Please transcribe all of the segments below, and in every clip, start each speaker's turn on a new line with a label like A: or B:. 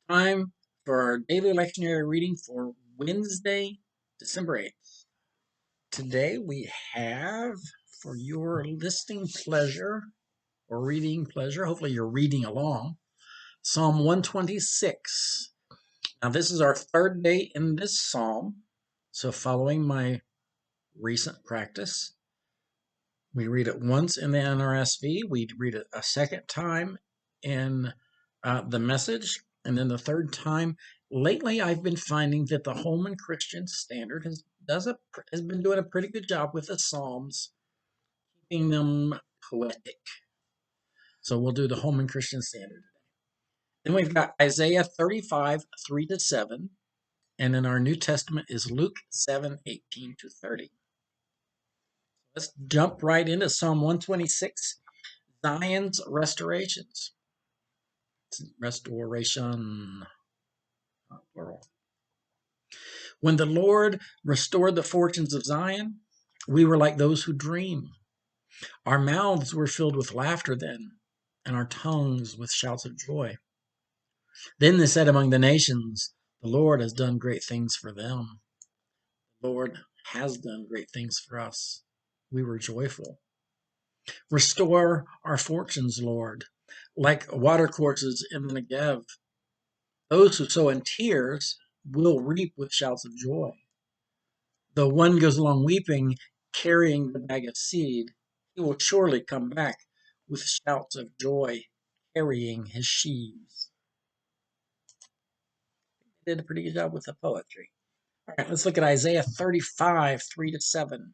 A: time for our daily lectionary reading for Wednesday, December 8th. Today we have, for your listening pleasure or reading pleasure, hopefully you're reading along, Psalm 126. Now, this is our third day in this psalm, so following my recent practice, we read it once in the NRSV, we read it a second time in the Message, and then the third time. Lately, I've been finding that the Holman Christian Standard has been doing a pretty good job with the Psalms, keeping them poetic. So we'll do the Holman Christian Standard. Then we've got Isaiah 35, 3 to 7, and in our New Testament is Luke 7, 18 to 30. Let's jump right into Psalm 126, Zion's restorations. Restoration, plural. When the Lord restored the fortunes of Zion, we were like those who dream. Our mouths were filled with laughter then, and our tongues with shouts of joy. Then they said among the nations, the Lord has done great things for them. The Lord has done great things for us. We were joyful. Restore our fortunes, Lord, like watercourses in the Negev. Those who sow in tears will reap with shouts of joy. Though one goes along weeping, carrying the bag of seed, he will surely come back with shouts of joy, carrying his sheaves. They did a pretty good job with the poetry. All right, let's look at Isaiah 35, 3 to 7.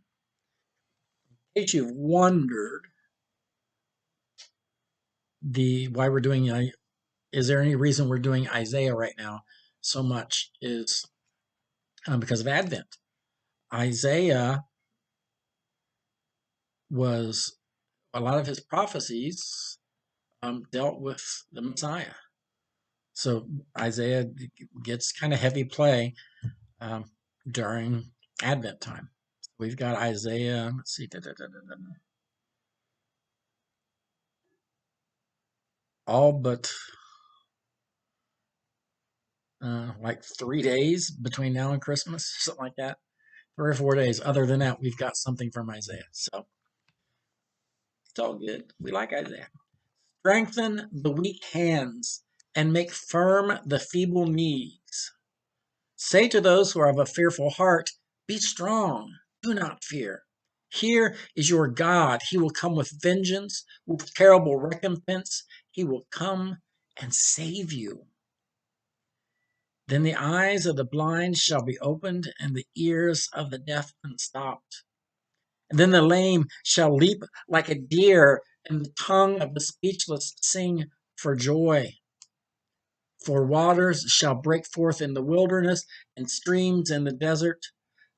A: In case you've wondered why we're doing, is there any reason we're doing Isaiah right now so much, is because of Advent. Isaiah was, a lot of his prophecies dealt with the Messiah. So Isaiah gets kind of heavy play during Advent time. We've got Isaiah, let's see, all but like 3 days between now and Christmas, something like that. 3 or 4 days. Other than that, we've got something from Isaiah. So it's all good. We like Isaiah. Strengthen the weak hands and make firm the feeble knees. Say to those who are of a fearful heart, be strong, do not fear. Here is your God. He will come with vengeance, with terrible recompense. He will come and save you. Then the eyes of the blind shall be opened, and the ears of the deaf unstopped. And then the lame shall leap like a deer, and the tongue of the speechless sing for joy. For waters shall break forth in the wilderness, and streams in the desert.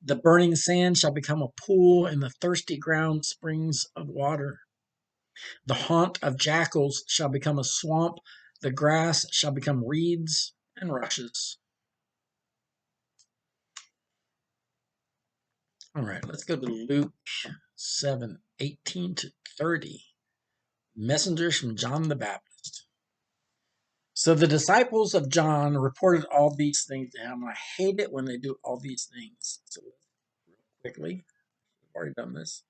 A: The burning sand shall become a pool, and the thirsty ground springs of water. The haunt of jackals shall become a swamp. The grass shall become reeds and rushes. All right, let's go to Luke 7, 18 to 30. Messengers from John the Baptist. So the disciples of John reported all these things to him. I hate it when they do all these things. So quickly, I've already done this.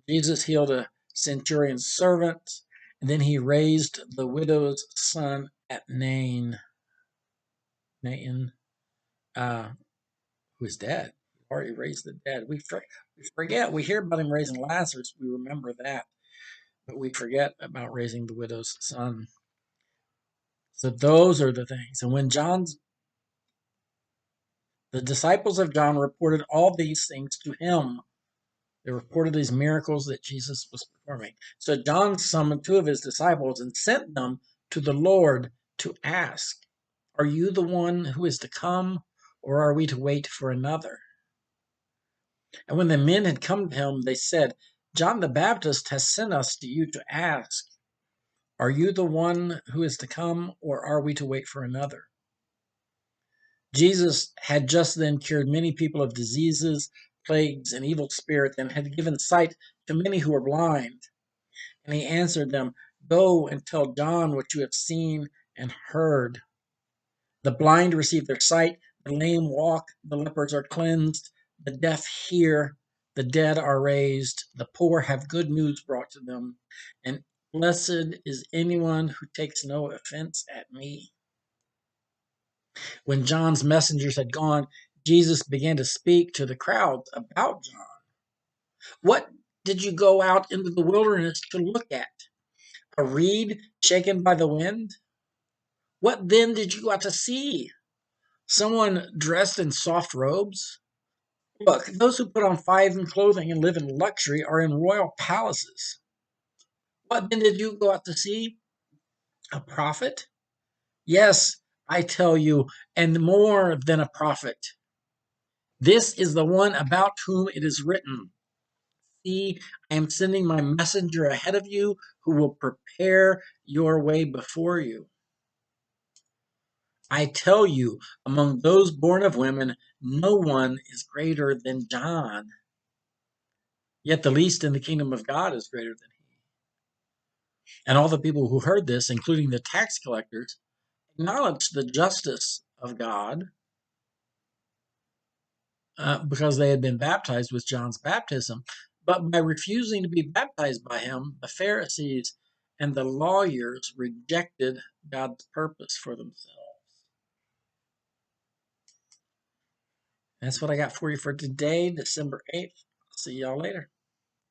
A: Jesus healed a centurion's servant, and then he raised the widow's son at Nain, who is dead. He already raised the dead. We forget. We hear about him raising Lazarus. We remember that, but we forget about raising the widow's son. So those are the things. And when the disciples of John reported all these things to him, they reported these miracles that Jesus was performing. So John summoned 2 of his disciples and sent them to the Lord to ask, are you the one who is to come, or are we to wait for another? And when the men had come to him, they said, John the Baptist has sent us to you to ask, are you the one who is to come, or are we to wait for another? Jesus had just then cured many people of diseases, plagues, and evil spirits, and had given sight to many who were blind. And he answered them, go and tell John what you have seen and heard. The blind receive their sight, the lame walk, the lepers are cleansed, the deaf hear, the dead are raised, the poor have good news brought to them, and blessed is anyone who takes no offense at me. When John's messengers had gone, Jesus began to speak to the crowds about John. What did you go out into the wilderness to look at? A reed shaken by the wind? What then did you go out to see? Someone dressed in soft robes? Look, those who put on fine clothing and live in luxury are in royal palaces. What then did you go out to see? A prophet? Yes, I tell you, and more than a prophet. This is the one about whom it is written, see, I am sending my messenger ahead of you who will prepare your way before you. I tell you, among those born of women, no one is greater than John. Yet the least in the kingdom of God is greater than he. And all the people who heard this, including the tax collectors, acknowledged the justice of God because they had been baptized with John's baptism. But by refusing to be baptized by him, the Pharisees and the lawyers rejected God's purpose for themselves. That's what I got for you for today, December 8th. See y'all later.